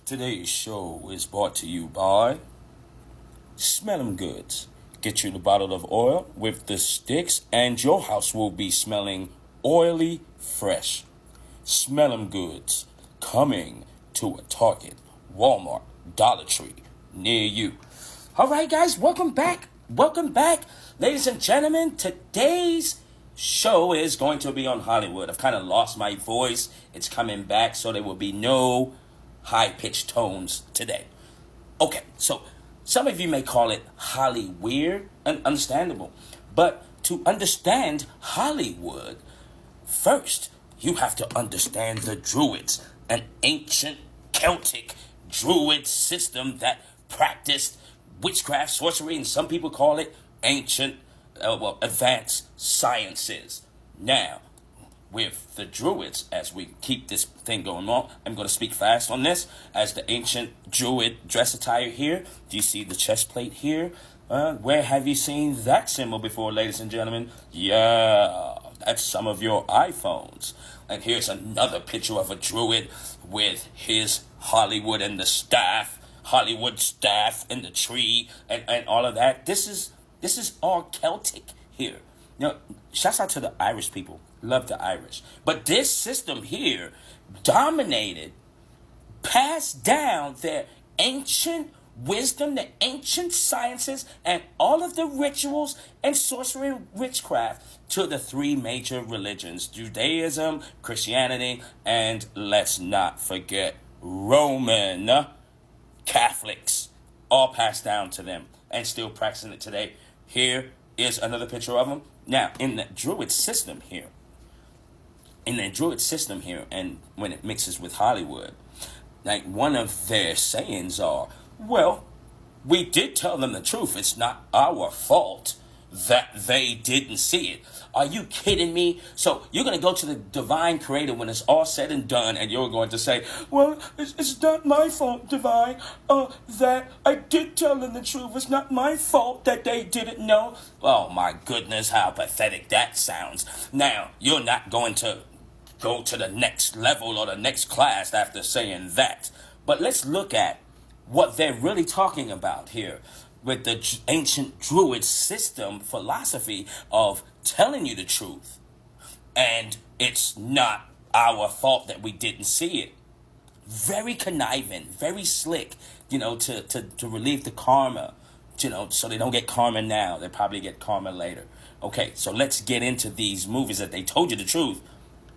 Today's show is brought to you by Smell 'em Goods. Get you the bottle of oil with the sticks, and your house will be smelling oily fresh. Smell 'em Goods, coming to a Target, Walmart, Dollar Tree near you. All right, guys, welcome back. Welcome back, ladies and gentlemen. Today's show is going to be on Hollywood. I've kind of lost my voice. It's coming back, so there will be no high-pitched tones today. Okay, so some of you may call it Holly weird, and understandable. But to understand Hollywood, first you have to understand the Druids, an ancient Celtic Druid system that practiced witchcraft, sorcery, and some people call it advanced sciences. Now, with the Druids, as we keep this thing going on, I'm going to speak fast on this. As the ancient Druid dress attire here, do you see the chest plate here? Where have you seen that symbol before, ladies and gentlemen? Yeah, that's some of your iPhones. And here's another picture of a Druid with his Hollywood and the staff, Hollywood staff in the tree, and all of that. This is all Celtic here. You know, shouts out to the Irish people. Love the Irish. But this system here dominated, passed down their ancient wisdom, the ancient sciences, and all of the rituals and sorcery and witchcraft to the three major religions: Judaism, Christianity, and let's not forget Roman Catholics. All passed down to them and still practicing it today. Here is another picture of them. Now, in the Druid system here, and when it mixes with Hollywood, like one of their sayings are, well, we did tell them the truth. It's not our fault that they didn't see it. Are you kidding me? So you're going to go to the divine creator when it's all said and done, and you're going to say, well, it's not my fault, divine, that I did tell them the truth. It's not my fault that they didn't know. Oh, my goodness, how pathetic that sounds. Now, you're not going to go to the next level or the next class after saying that. But let's look at what they're really talking about here with the ancient Druid system philosophy of telling you the truth. And it's not our fault that we didn't see it. Very conniving, very slick, to relieve the karma, so they don't get karma now. They probably get karma later. Okay, so let's get into these movies that they told you the truth,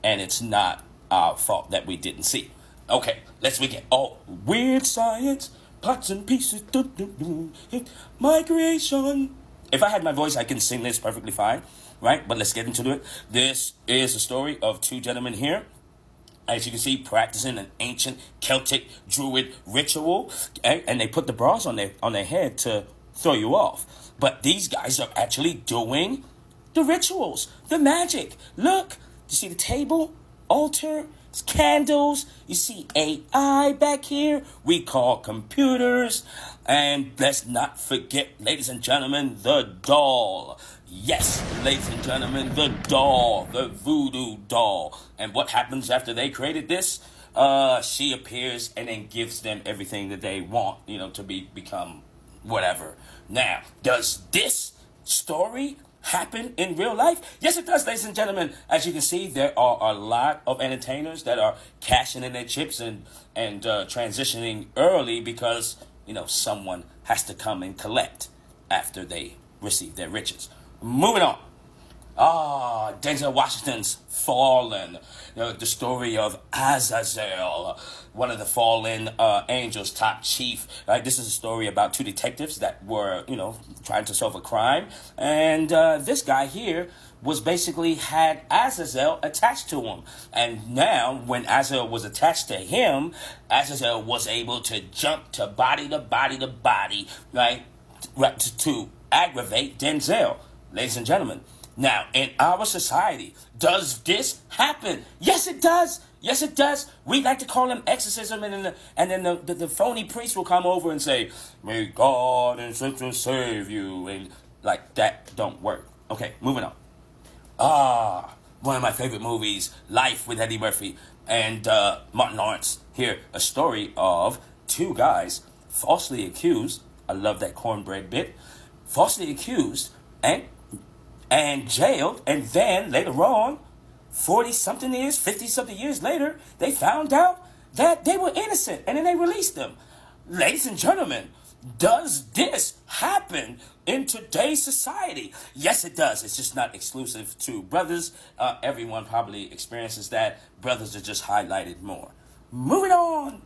and it's not our fault that we didn't see. Okay, let's begin. Oh, weird science, parts and pieces, my creation. If I had my voice, I can sing this perfectly fine, right? But let's get into it. This is a story of two gentlemen here, as you can see, practicing an ancient Celtic Druid ritual, and they put the bras on their head to throw you off. But these guys are actually doing the rituals, the magic. Look, you see the table, altar, candles. You see AI back here. We call computers. And let's not forget, ladies and gentlemen, the doll. Yes, ladies and gentlemen, the doll, the voodoo doll. And what happens after they created this? She appears and then gives them everything that they want, to become whatever. Now, does this story happen in real life? Yes, it does, ladies and gentlemen. As you can see, there are a lot of entertainers that are cashing in their chips and transitioning early because, someone has to come and collect after they receive their riches. Moving on. Denzel Washington's Fallen. The story of Azazel, one of the fallen angels, top chief. Right? This is a story about two detectives that were, trying to solve a crime. And this guy here was basically had Azazel attached to him. And now, when Azazel was attached to him, Azazel was able to jump to body to body to body, right? To aggravate Denzel. Ladies and gentlemen, now, in our society, does this happen? Yes, it does. Yes, it does. We like to call them exorcism, and then the phony priest will come over and say, may God and Satan save you. And like, that don't work. Okay, moving on. One of my favorite movies, Life with Eddie Murphy and Martin Lawrence. Here, a story of two guys falsely accused. I love that cornbread bit. Falsely accused and jailed, and then later on, 40 something years, 50 something years later, they found out that they were innocent, and then they released them. Ladies and gentlemen, does this happen in today's society? Yes, it does. It's just not exclusive to brothers. Everyone probably experiences that. Brothers are just highlighted more. Moving on.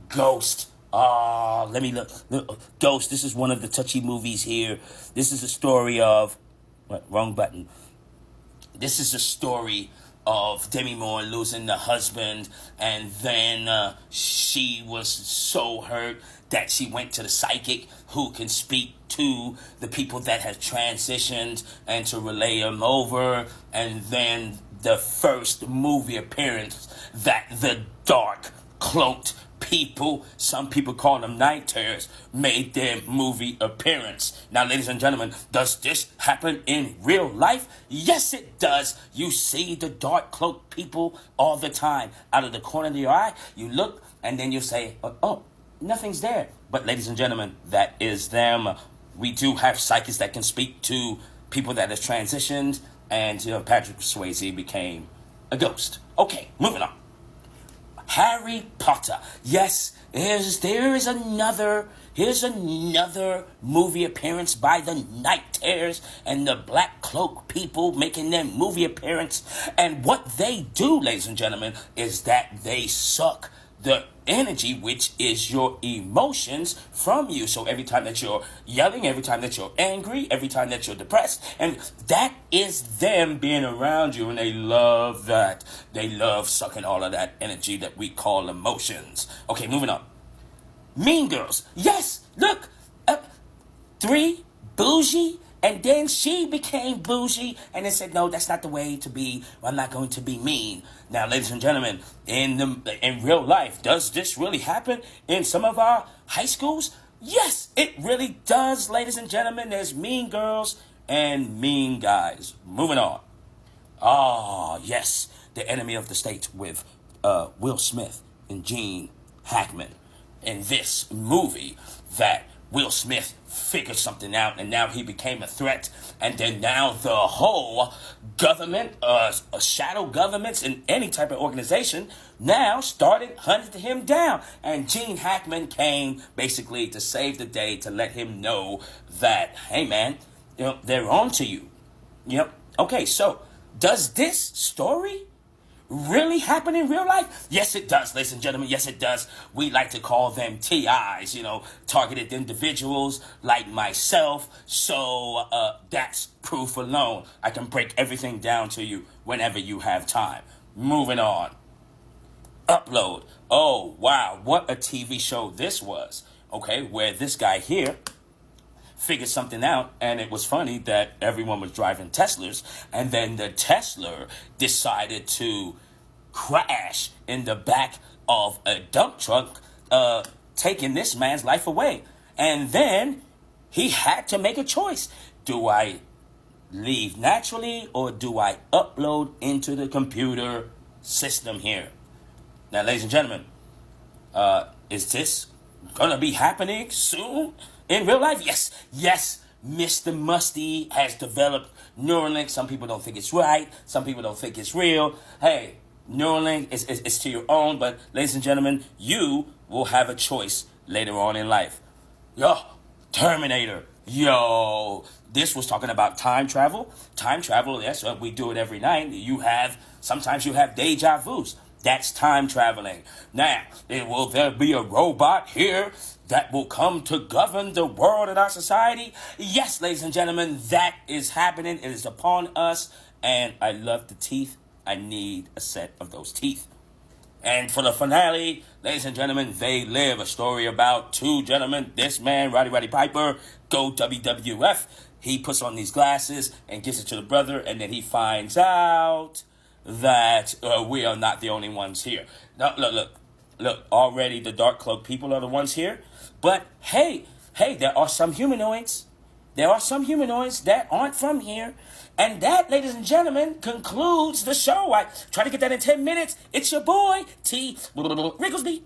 Ghost. Let me look. Ghost. This is one of the touchy movies here. This is a story of... wrong button. This is a story of Demi Moore losing the husband, and then she was so hurt that she went to the psychic who can speak to the people that have transitioned and to relay them over. And then the first movie appearance that the dark cloaked people, some people call them night terrors, made their movie appearance. Now, ladies and gentlemen, does this happen in real life? Yes, it does. You see the dark cloaked people all the time. Out of the corner of your eye, you look and then you say, oh, nothing's there. But ladies and gentlemen, that is them. We do have psychics that can speak to people that have transitioned, and Patrick Swayze became a ghost. Okay, moving on. Harry Potter. Yes, here's another movie appearance by the Night Terrors and the Black Cloak people making their movie appearance. And what they do, ladies and gentlemen, is that they suck the energy, which is your emotions, from you. So every time that you're yelling, every time that you're angry, every time that you're depressed, and that is them being around you, and they love that. They love sucking all of that energy that we call emotions. Okay, moving on. Mean Girls. Yes, look. 3, bougie, and then she became bougie, and then said, no, that's not the way to be. I'm not going to be mean. Now, ladies and gentlemen, in real life, does this really happen in some of our high schools? Yes, it really does, ladies and gentlemen. There's mean girls and mean guys. Moving on. Yes, The Enemy of the State with Will Smith and Gene Hackman. In this movie, that Will Smith figured something out, and now he became a threat. And then now the whole government, shadow governments in any type of organization, now started hunting him down. And Gene Hackman came basically to save the day, to let him know that, hey man, they're on to you. Okay, so does this story really happen in real life? Yes, it does, ladies and gentlemen. Yes, it does. We like to call them TIs, targeted individuals like myself. So that's proof alone. I can break everything down to you whenever you have time. Moving on. Upload. Oh, wow. What a TV show this was. Okay, where this guy here figured something out, and it was funny that everyone was driving Teslas, and then the Tesla decided to crash in the back of a dump truck, taking this man's life away. And then he had to make a choice. Do I leave naturally, or do I upload into the computer system here? Now, ladies and gentlemen, is this gonna be happening soon in real life? Yes. Mr. Musty has developed Neuralink. Some people don't think it's right. Some people don't think it's real. Hey, Neuralink is to your own, but ladies and gentlemen, you will have a choice later on in life. Terminator. This was talking about time travel. Time travel, yes, we do it every night. Sometimes you have deja vus. That's time traveling. Now, will there be a robot here that will come to govern the world and our society? Yes, ladies and gentlemen, that is happening. It is upon us, and I love the teeth. I need a set of those teeth. And for the finale, ladies and gentlemen, They Live, a story about two gentlemen. This man, Roddy Piper, go WWF. He puts on these glasses and gives it to the brother, and then he finds out that we are not the only ones here. Now, look, already the dark cloak people are the ones here. But hey, there are some humanoids. There are some humanoids that aren't from here. And that, ladies and gentlemen, concludes the show. I try to get that in 10 minutes. It's your boy, T. Wrigglesby.